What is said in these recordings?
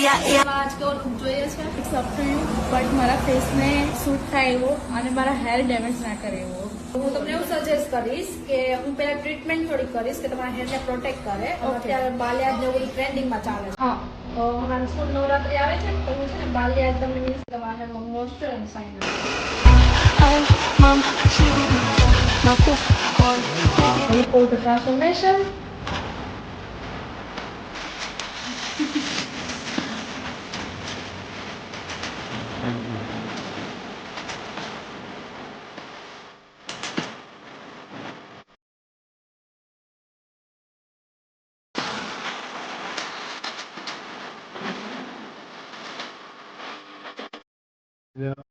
આજ કેવો લુક જોઈએ છે? It's up to you, but મારા ફેસને સૂટ થાય એવો અને મારા હેર ડેમેજ ના કરે એવો. હું તમને એવું સજેસ્ટ કરીશ કે હું પેલા ટ્રીટમેન્ટ થોડી કરીશ કે તમારા હેરને પ્રોટેક્ટ કરે. અત્યારે બાલિયાજ ને બધું ટ્રેન્ડિંગમાં ચાલે છે. હા, તો હમણાં ફૂલ નવરાત્રી આવે છે ને તો હું છે ને બાલિયાજ તમને મીન્સ તમારા હેરમાં moisture and shine report the transformation.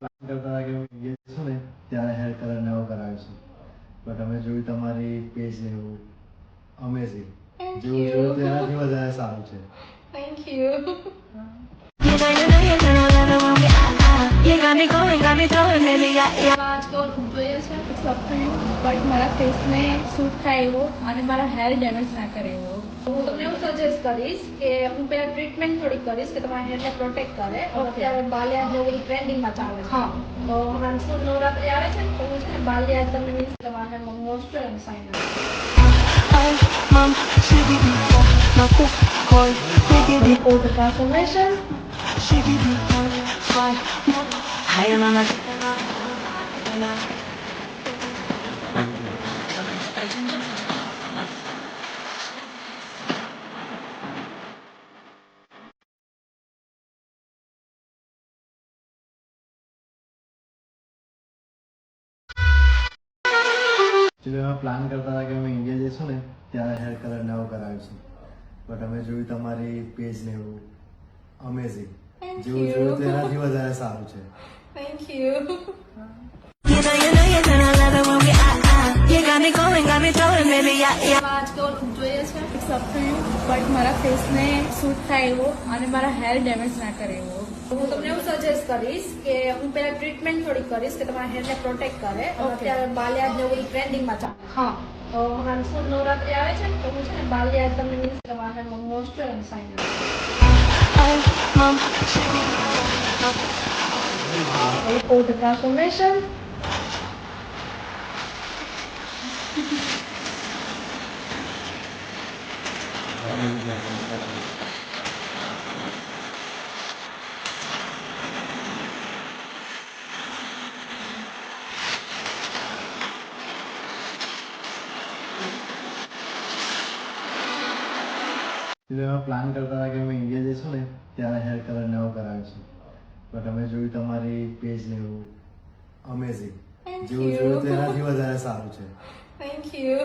Plan કરતા હતા કે હું ઇન્ડિયા જઈશું ને ત્યારે હેર કલર નવો કરાવીશું, બટ અમે જોયું તમારી પેજ ને એવું અમેઝિંગ, જેવું જોયું તો એનાથી વધારે સારું છે. Thank you. આજ કેવો લુક જોઈએ છે? It's up to you, but મારા ફેસને સૂટ થાય એવો અને મારા હેર ડેમેજ ના કરે એવો. હું તમને એવું સજેસ્ટ કરીશ કે હું પેલા ટ્રીટમેન્ટ થોડી કરીશ કે તમારા હેરને પ્રોટેક્ટ કરે. અત્યારે બાલિયાજ ને બધું ટ્રેન્ડિંગમાં ચાલે છે. હા, તો હમણાં ફૂલ નવરાત્રી આવે છે ને તો હું છે ને બાલિયાજ તમને મીન્સ તમારા હેરમાં moisture and shine report the transformation. Actually અમે પ્લાન કરતા હતા કે અમે ઇન્ડિયા જઈશું ને ત્યારે હેર કલર નવો કરાવીશું, બટ અમે જોયું તમારી પેજ ને એવું અમેઝિંગ, જેવું જોયું તો એનાથી વધારે સારું છે. Thank you. આજ કેવો લુક જોઈએ છે? It's up to you, but મારા ફેસને સૂટ થાય એવો અને મારા હેર ડેમેજ ના કરે એવો. હું તમને એવું સજેસ્ટ કરીશ કે હું પેલા ટ્રીટમેન્ટ થોડી કરીશ કે તમારા હેરને પ્રોટેક્ટ કરે. અત્યારે બાલિયાજ ને બધું ટ્રેન્ડિંગમાં ચાલે છે. હા, તો હમણાં ફૂલ નવરાત્રી આવે છે ને તો હું છે ને બાલિયાજ તમને મીન્સ તમારા હેરમાં moisture and shine report the transformation. Actually અમે પ્લાન કરતા હતા કે અમે ઇન્ડિયા જઈશું ને ત્યારે હેર કલર નવો કરાવીશું, બટ અમે જોયું તમારી પેજ ને એવું અમેઝિંગ, જેવું જોયું તો એનાથી વધારે સારું છે. Thank you.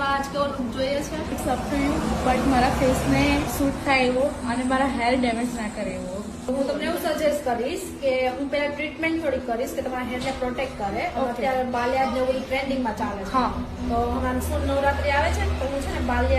આજ કેવો લુક જોઈએ છે? It's up to you, but મારા ફેસને સૂટ થાય એવો અને મારા હેર ડેમેજ ના કરે એવો. હું તમને એવું સજેસ્ટ કરીશ કે હું પેલા ટ્રીટમેન્ટ થોડી કરીશ કે તમારા હેરને પ્રોટેક્ટ કરે. અત્યારે બાલિયાજ ને બધું ટ્રેન્ડિંગમાં ચાલે છે. હા, તો હમણાં ફૂલ નવરાત્રી આવે છે ને તો હું છે ને બાલિયાજ